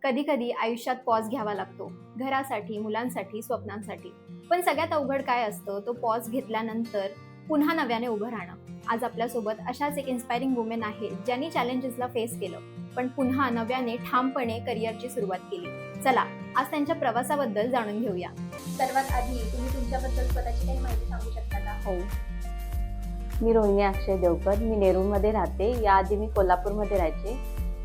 कधी कधी आयुष्यात पॉज घ्यावा लागतो, घरासाठी, मुलांसाठी, स्वप्नांसाठी. पण सगळ्यात अवघड काय असतं, तो पॉज घेतल्यानंतर पुन्हा नव्याने उभं राहणं. आज आपल्यासोबत अशाच एक इन्स्पायरिंग वुमेन आहेत, ज्यांनी चॅलेंजेसला फेस केलं, पण पुन्हा नव्याने ठामपणे करिअरची सुरुवात केली. चला, आज त्यांच्या प्रवासाबद्दल जाणून घेऊया. सर्वात आधी तुम्ही तुमच्याबद्दल स्वतःची काही माहिती सांगू शकता का? हो. मी रोहिणी अक्षय देवकर. मी नेरूळमध्ये राहते. याआधी मी कोल्हापूरमध्ये राहायचे.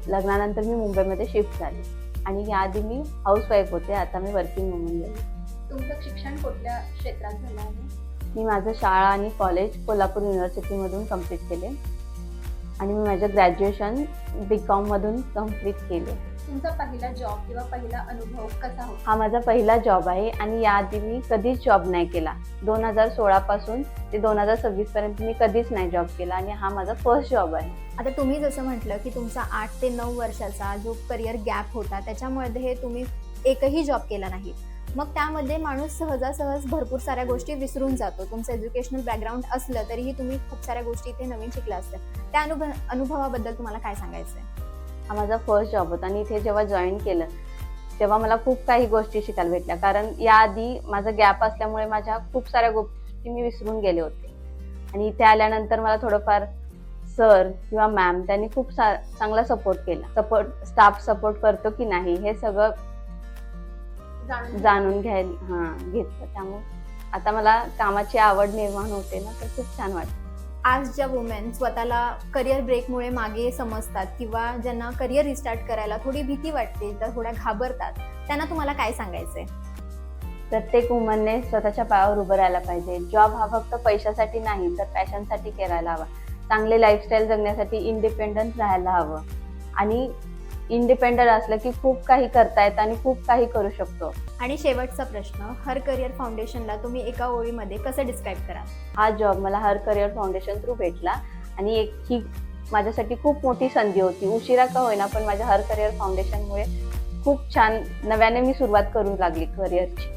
लग्नानंतर मी मुंबईमध्ये शिफ्ट झाले आणि याआधी मी हाऊसवाईफ होते. आता मी वर्किंग वुमन झाली. तुमचं शिक्षण कुठल्या क्षेत्रात झालं आहे? मी माझं शाळा आणि कॉलेज कोल्हापूर युनिव्हर्सिटीमधून कंप्लीट केले आणि मी माझं ग्रॅज्युएशन BCom कंप्लीट केले. तुमचा पहिला जॉब किंवा पहिला अनुभव कसा होता? हा माझा पहिला जॉब आहे आणि याआधी मी कधीच जॉब नाही केला. 2016 पासून ते 2026 पर्यंत मी कधीच नाही जॉब केला आणि हा माझा फर्स्ट जॉब आहे. आता तुम्ही जसं म्हटलं की तुमचा 8 ते 9 वर्षाचा जो करिअर गॅप होता, त्याच्यामध्ये तुम्ही एकही जॉब केला नाही. मग त्यामध्ये माणूस सहजासहज भरपूर साऱ्या गोष्टी विसरून जातो. तुमचं एज्युकेशनल बॅकग्राऊंड असलं तरीही तुम्ही खूप साऱ्या गोष्टी इथे नवीन शिकल्या असतात. त्या अनुभवाबद्दल तुम्हाला काय सांगायचं आहे? हा माझा फर्स्ट जॉब होता आणि इथे जेव्हा जॉईन केलं तेव्हा मला खूप काही गोष्टी शिकायला भेटल्या. कारण याआधी माझा गॅप असल्यामुळे माझ्या खूप साऱ्या गोष्टी मी विसरून गेले होते आणि इथे आल्यानंतर मला थोडंफार सर किंवा मॅम त्यांनी खूप चांगला सपोर्ट केला. स्टाफ सपोर्ट करतो की नाही हे सगळं जाणून घेतलं. त्यामुळे आता मला कामाची आवड निर्माण होते ना, तर खूप छान वाटतं. आज ज्या वुमेन स्वतःला करिअर ब्रेकमुळे मागे समजतात किंवा ज्यांना करिअर रिस्टार्ट करायला थोडी भीती वाटते, तर थोड्या घाबरतात, त्यांना तुम्हाला काय सांगायचंय? प्रत्येक वुमनने स्वतःच्या पायावर उभं राहायला पाहिजे. जॉब हा फक्त पैशासाठी नाही तर पॅशनसाठी करायला हवा. चांगले लाईफस्टाईल जगण्यासाठी इंडिपेंडंट राहायला हवं आणि इंडिपेंडंट असलं की खूप काही करता येतं आणि खूप काही करू शकतो. आणि शेवटचा प्रश्न, हर करिअर फाउंडेशनला तुम्ही एका ओळीमध्ये कसं डिस्क्राईब कराल? हा जॉब मला हर करिअर फाउंडेशन थ्रू भेटला आणि ही माझ्यासाठी खूप मोठी संधी होती. उशिरा का होईना पण माझ्या हर करिअर फाउंडेशनमुळे खूप छान नव्याने मी सुरुवात करू लागली करिअरची.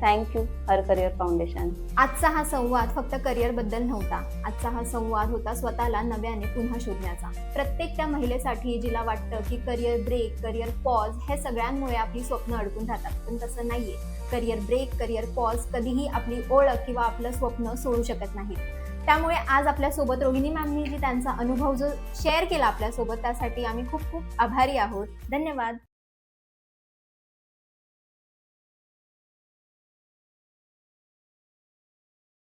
थँक्यू हर करिअर फाउंडेशन. आजचा हा संवाद फक्त करिअर बद्दल नव्हता. आजचा हा संवाद होता स्वतःला नव्याने पुन्हा शोधण्याचा. प्रत्येक त्या महिलेसाठी जिला वाटतं की करिअर ब्रेक, करिअर पॉज हे सगळ्यांमुळे आपली स्वप्न अडकून राहतात, पण तसं नाहीये. करिअर ब्रेक, करिअर पॉज कधीही आपली ओळख किंवा आपलं स्वप्न सोडू शकत नाही. त्यामुळे आज आपल्यासोबत रोहिणी मॅमनी जी त्यांचा अनुभव जो शेअर केला आपल्यासोबत, त्यासाठी आम्ही खूप खूप आभारी आहोत. धन्यवाद.